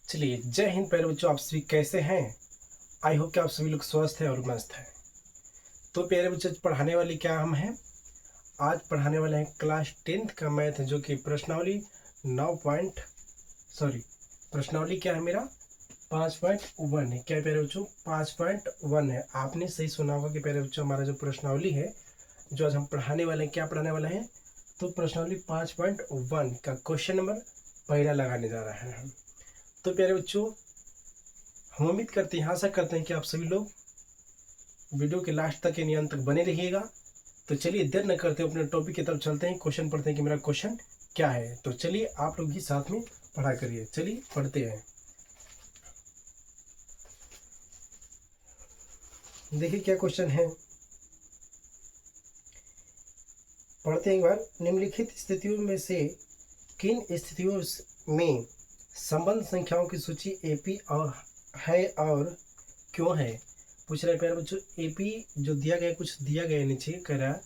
चलिए, जय हिंद प्यारे बच्चों, आप सभी कैसे हैं। आई होप कि आप सभी लोग स्वस्थ हैं और मस्त हैं। तो प्यारे बच्चों, पढ़ाने वाले क्या हम हैं, आज पढ़ाने वाले हैं क्लास 10th का मैथ, जो कि प्रश्नावली 9 पॉइंट प्रश्नावली क्या है मेरा 5.1 है। क्या प्यारे बच्चों 5.1 है। आपने सही सुना होगा कि प्यारे बच्चों हमारा जो प्रश्नावली है, जो आज हम पढ़ाने वाले हैं, क्या पढ़ाने वाले हैं, तो प्रश्नावली 5.1 का क्वेश्चन नंबर पहला लगाने जा रहे हैं हम। तो प्यारे बच्चों, हम उम्मीद करते हैं, आशा करते हैं कि आप सभी लोग वीडियो के लास्ट तक यानी अंत तक बने रहिएगा। तो चलिए देर न करते अपने टॉपिक की तरफ चलते हैं, क्वेश्चन पढ़ते हैं कि मेरा क्वेश्चन क्या है। तो चलिए आप लोग भी साथ में पढ़ा करिए। चलिए पढ़ते हैं। देखिए क्या क्वेश्चन है, पढ़ते हैं एक बार। निम्नलिखित स्थितियों में से किन स्थितियों में संबंध संख्याओं की सूची एपी और है और क्यों है। पूछ रहा है प्यारे बच्चों, एपी जो दिया गया, कुछ दिया गया नीचे कह रहा है,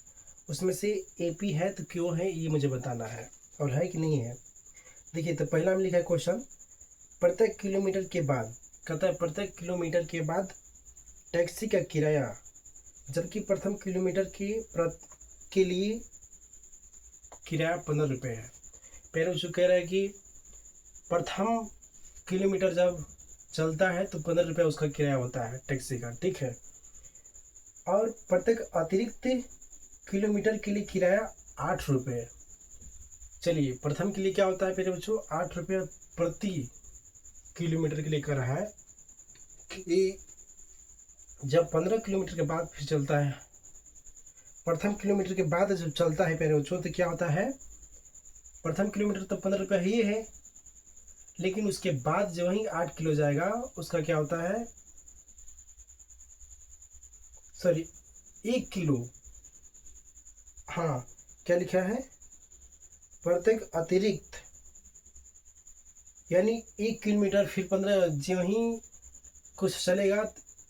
उसमें से एपी है तो क्यों है ये मुझे बताना है, और है कि नहीं है। देखिए तो पहला में लिखा है क्वेश्चन, प्रत्येक किलोमीटर के बाद, कहता है प्रत्येक किलोमीटर के बाद टैक्सी का किराया, जबकि प्रथम किलोमीटर के लिए किराया 15 रुपये है। प्यारे बच्चों कह रहा है कि प्रथम किलोमीटर जब चलता है तो 15 रुपये उसका किराया होता है टैक्सी का, ठीक है। और प्रत्येक अतिरिक्त किलोमीटर के लिए किराया 8 रुपये। चलिए प्रथम के लिए क्या होता है मेरे बच्चों, 8 रुपये प्रति किलोमीटर के लिए कर रहा है कि जब 15 किलोमीटर के बाद फिर चलता है, प्रथम किलोमीटर के बाद जब चलता है मेरे बच्चों, तो क्या होता है, प्रथम किलोमीटर तो 15 रुपये ही है, लेकिन उसके बाद जो वही 8 किलो जाएगा उसका क्या होता है, 1 किलो, हाँ क्या लिखा है, प्रत्येक अतिरिक्त यानी 1 किलोमीटर फिर 15 जो ही कुछ चलेगा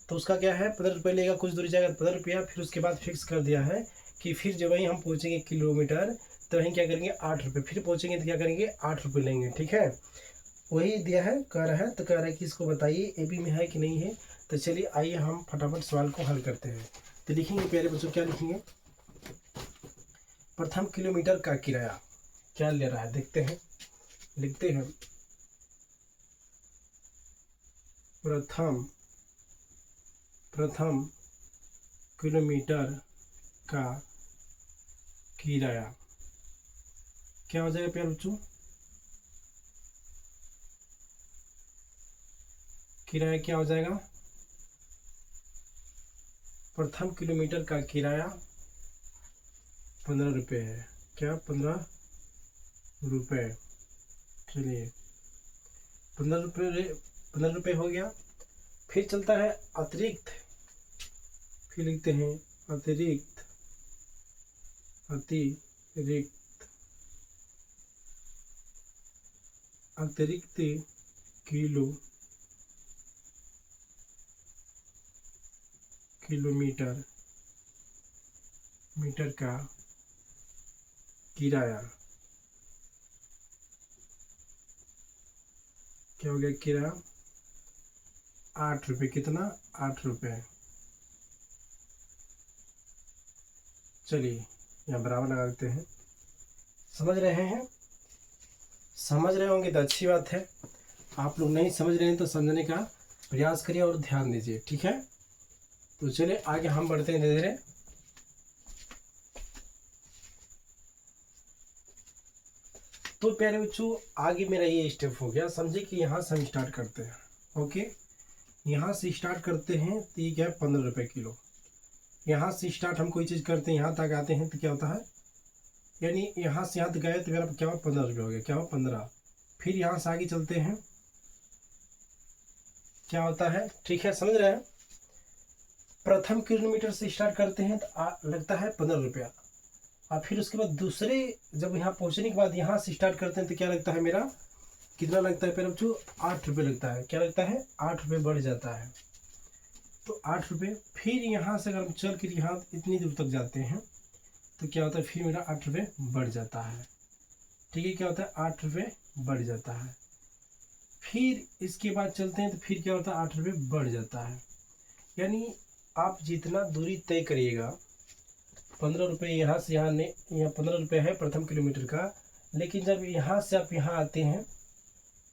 तो उसका क्या है 15 रुपये लेगा, कुछ दूरी जाएगा 15 रुपया, फिर उसके बाद फिक्स कर दिया है कि फिर जब वहीं हम पहुँचेंगे किलोमीटर तो वहीं क्या करेंगे 8 रुपये, फिर पहुँचेंगे तो क्या करेंगे 8 रुपये लेंगे, ठीक है। वही दिया है, कह रहा है, तो कह रहा है कि इसको बताइए एपी में है कि नहीं है। तो चलिए आइए हम फटाफट सवाल को हल करते हैं। तो लिखेंगे प्यारे बच्चों, क्या लिखेंगे, प्रथम किलोमीटर का किराया क्या ले रहा है देखते हैं, लिखते हैं प्रथम किलोमीटर का किराया क्या हो जाएगा प्यारे बच्चों, किराया क्या हो जाएगा, प्रथम किलोमीटर का किराया 15 रुपये है। क्या 15 रुपये। चलिए 15 रुपये हो गया। फिर चलता है अतिरिक्त, फिर लिखते हैं अतिरिक्त किलोमीटर का किराया क्या हो गया, किराया 8 रुपये। कितना, 8 रुपये। चलिए यहाँ बराबर लगा देते हैं। समझ रहे हैं, समझ रहे होंगे तो अच्छी बात है। आप लोग नहीं समझ रहे हैं तो समझने का प्रयास करिए और ध्यान दीजिए, ठीक है। तो चलिए आगे हम बढ़ते हैं धीरे धीरे। तो प्यारे बच्चों आगे मेरा ये स्टेप हो गया, समझे कि यहाँ से हम स्टार्ट करते हैं। ओके, यहाँ से स्टार्ट करते हैं तो ये क्या है 15 रुपये किलो। यहाँ से स्टार्ट हम कोई चीज़ करते हैं, यहाँ तक आते हैं तो क्या होता है, यानी यहाँ से यहाँ तक गए तो मेरा क्या हो 15 रुपये हो गया, क्या हो 15। फिर यहाँ से आगे चलते हैं, क्या होता है, ठीक है समझ रहे हैं। प्रथम किलोमीटर से स्टार्ट करते हैं तो लगता है 15 रुपया, और फिर उसके बाद दूसरे जब यहाँ पहुँचने के बाद यहाँ से स्टार्ट करते हैं तो क्या लगता है मेरा, कितना लगता है प्यारे बच्चों, 8 रुपये लगता है। क्या लगता है, 8 रुपये बढ़ जाता है। तो 8 रुपये। फिर यहाँ से अगर हम चल कर यहाँ इतनी दूर तक जाते हैं तो क्या होता है, फिर मेरा 8 रुपये बढ़ जाता है। ठीक है, क्या होता है 8 रुपये बढ़ जाता है। फिर इसके बाद चलते हैं तो फिर क्या होता है 8 रुपये बढ़ जाता है। यानी आप जितना दूरी तय करिएगा, 15 रुपये यहाँ से यहाँ ने, यहाँ 15 रुपये है प्रथम किलोमीटर का, लेकिन जब यहाँ से आप यहाँ आते हैं,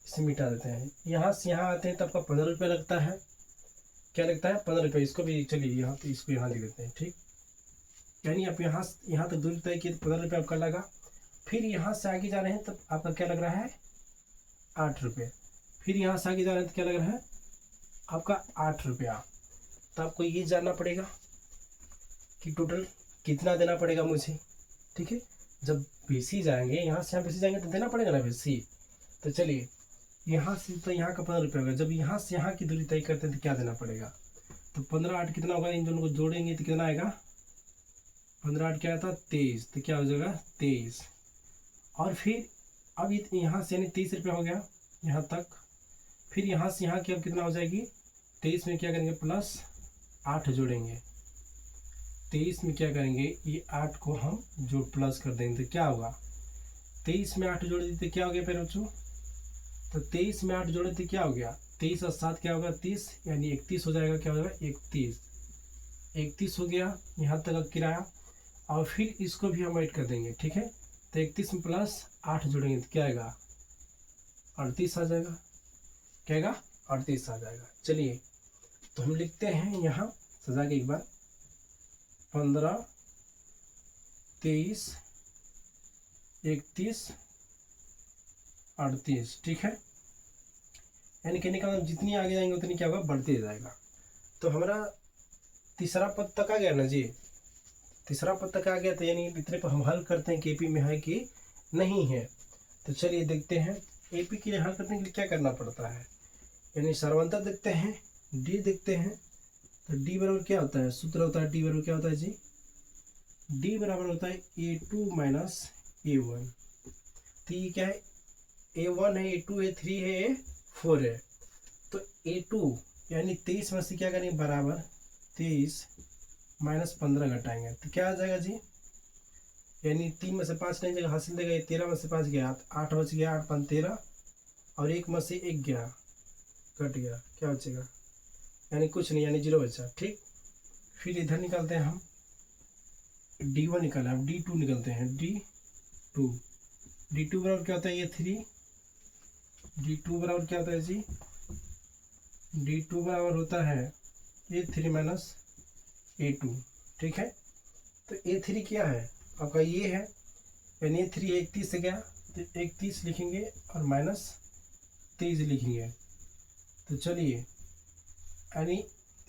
इसे मिटा देते हैं, यहाँ से यहाँ आते हैं तो आपका 15 रुपये लगता है। क्या लगता है 15 रुपये। इसको भी चलिए यहाँ पे इसको यहाँ लिख देते हैं, ठीक। यानी आप यहाँ तक दूरी तय किए तो 15 रुपये आपका लगा। फिर यहाँ से आगे जा रहे हैं तब आपका क्या लग रहा है 8 रुपये। फिर यहाँ से आगे जा रहे हैं तो क्या लग रहा है आपका 8 रुपया। तो आपको ये जानना पड़ेगा कि टोटल कितना देना पड़ेगा मुझे, ठीक है। जब बीसी जाएंगे, यहाँ से यहाँ बीसी जाएंगे तो देना पड़ेगा ना बीसी। तो चलिए यहाँ से तो यहाँ का 15 रुपये होगा। जब यहाँ से यहाँ की दूरी तय करते हैं तो क्या देना पड़ेगा, तो 15 8 कितना होगा, इन दोनों को जोड़ेंगे तो कितना आएगा 15 8 क्या आता 23, तो क्या हो जाएगा 23। और फिर अब यहाँ से यानी 30 रुपये हो गया यहाँ तक। फिर यहाँ से यहाँ की अब कितना हो जाएगी 23 में क्या करेंगे प्लस 8 जोड़ेंगे। 23 में क्या करेंगे ये 8 को हम जो प्लस कर देंगे तो क्या होगा 23 में 8 जोड़ देते क्या हो गया फिर बच्चों, तो 23 में 8 जोड़े तो क्या हो गया 23 और 7 क्या होगा 30, यानी 31 हो जाएगा। क्या हो जाएगा 31 हो गया यहाँ तक का किराया। और फिर इसको भी हम ऐड कर देंगे, ठीक है। तो 31 में प्लस 8 जोड़ेंगे तो क्या आएगा 38 आ जाएगा। क्या आएगा 38 आ जाएगा। चलिए तो हम लिखते हैं यहाँ सजा के एक बार 15 23 31 38, ठीक है। यानी कहने का मतलब जितनी आगे जाएंगे उतनी क्या होगा बढ़ते जाएगा। तो हमारा तीसरा पद तक आ गया ना जी, तीसरा पद तक आ गया। तो यानी इतने पर हम हल करते हैं कि एपी में है कि नहीं है। तो चलिए देखते हैं एपी के लिए हल करने के लिए क्या करना पड़ता है। यानी सर्वंतर देखते हैं, डी देखते हैं। तो डी बराबर क्या होता है, सूत्र होता है डी बराबर क्या होता है जी, डी बराबर होता है A2 माइनस A1। तो ये क्या है A1 है, A2 है, 3 है, A4 है। तो A2 यानी 23 में से क्या करेंगे बराबर 23 माइनस 15 घटाएंगे तो क्या आ जाएगा जी, यानी 3 में से 5 नहीं जाएगा, हासिल देगा 13 में से 5 गया 8 बच गया, 8 5 13 और 1 में से 1 गया कट गया, क्या बचेगा यानी कुछ नहीं, यानी 0 बचा, ठीक। फिर इधर निकालते हैं हम D1 निकाला, अब D2 निकलते हैं, D2 बराबर क्या होता है ये 3, D2 बराबर क्या होता है जी, D2 बराबर होता है A3 माइनस A2, ठीक है। तो A3 क्या है आपका ये है, यानी A3 31 से गया तो 31 लिखेंगे और माइनस 23 लिखेंगे। तो चलिए यानी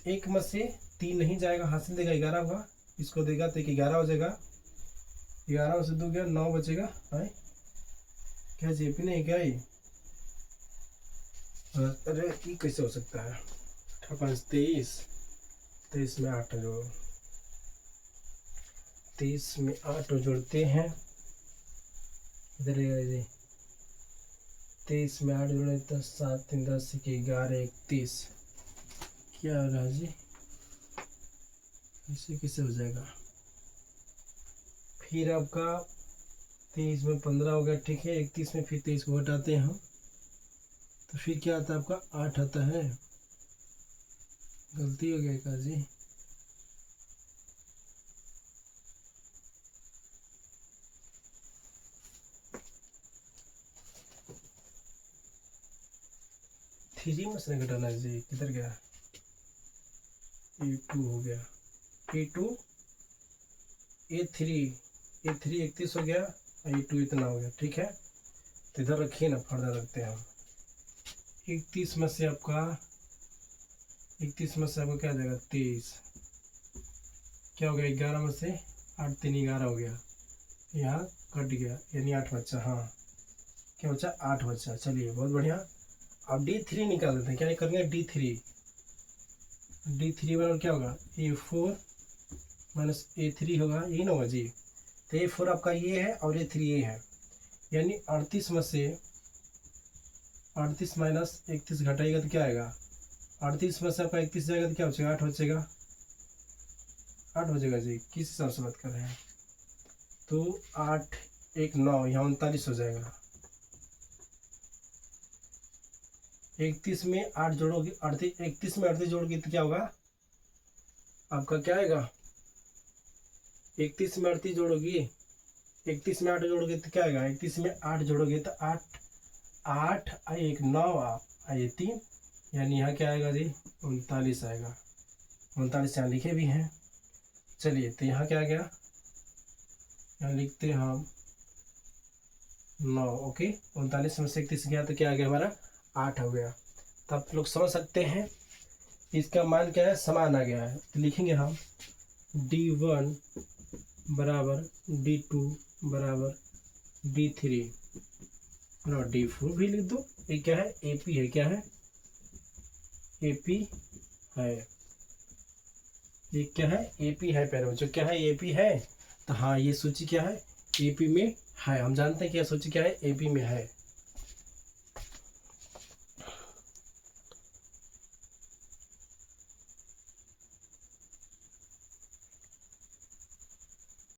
1 में से 3 नहीं जाएगा, हासिल देगा 11 होगा, इसको देगा तो 11 हो जाएगा, 11 में से 2 गया 9 बचेगा है, क्या जेपी नहीं क्या ये, अरे ये कैसे हो सकता है 5 23, 23 में 8 जोड़ो, 23 में 8 जोड़ते हैं, इधर 23 में 8 जोड़े तो 7 3 10 11 31, क्या हो रहा है जी ऐसे कैसे हो जाएगा। फिर आपका 23 में 15 हो गया, ठीक है। 31 में फिर 23 को घटाते हैं हम तो फिर क्या आता है आपका 8 आता है, गलती हो गया का जी, थ्री में से घटाना है जी, किधर गया A2 हो गया, A2 A3 31 हो गया, A2 इतना हो गया, ठीक है। तो इधर रखिए ना, फर्दर रखते हैं हम 31 में से आपका क्या आ जाएगा 23, क्या हो गया 11 में से 8 3 11 हो गया, यहाँ कट गया यानी 8 बच्चा, हाँ क्या बचा 8 बच्चा। चलिए बहुत बढ़िया। अब D3 निकाल देते हैं, क्या करेंगे D3 बराबर क्या होगा A4 माइनस A3 होगा, यही ना होगा जी। तो A4 आपका ये है और A3 ये है, यानी 38 में से 38 माइनस 31 घटाएगा तो क्या आएगा, 38 में से आपका 31 जाएगा तो क्या बचेगा 8 बचेगा, 8 बचेगा जी। किस हिसाब से बात कर रहे हैं, तो 8 एक 9, यहाँ 39 हो जाएगा। 31 में 8 जोड़ोगे, 31 में 38 जोड़ोगे तो क्या होगा आपका, क्या आएगा? 31 में 38 जोड़ोगे, 31 में 8 जोड़ोगे तो क्या आएगा? 31 में 8 जोड़ोगे तो 8 8 1 9 ये 3, यानी यहाँ क्या आएगा जी? 39 आएगा। 39 यहाँ लिखे भी हैं। चलिए तो यहाँ क्या आ गया? यहाँ लिखते हैं हम 9। ओके, 39 में से 31 गया तो क्या आ गया हमारा? 8 हो गया। तो आप लोग समझ सकते हैं इसका मान क्या है? समान आ गया है। तो लिखेंगे हम D1 बराबर D2 बराबर D3 और D4 भी लिख दो। ये क्या है? AP है। क्या है? AP है। ये क्या है? AP है प्यारे बच्चों। क्या है? AP है। तो हाँ, ये सूची क्या है? AP में है। हम जानते हैं कि यह सूची क्या है? AP में है।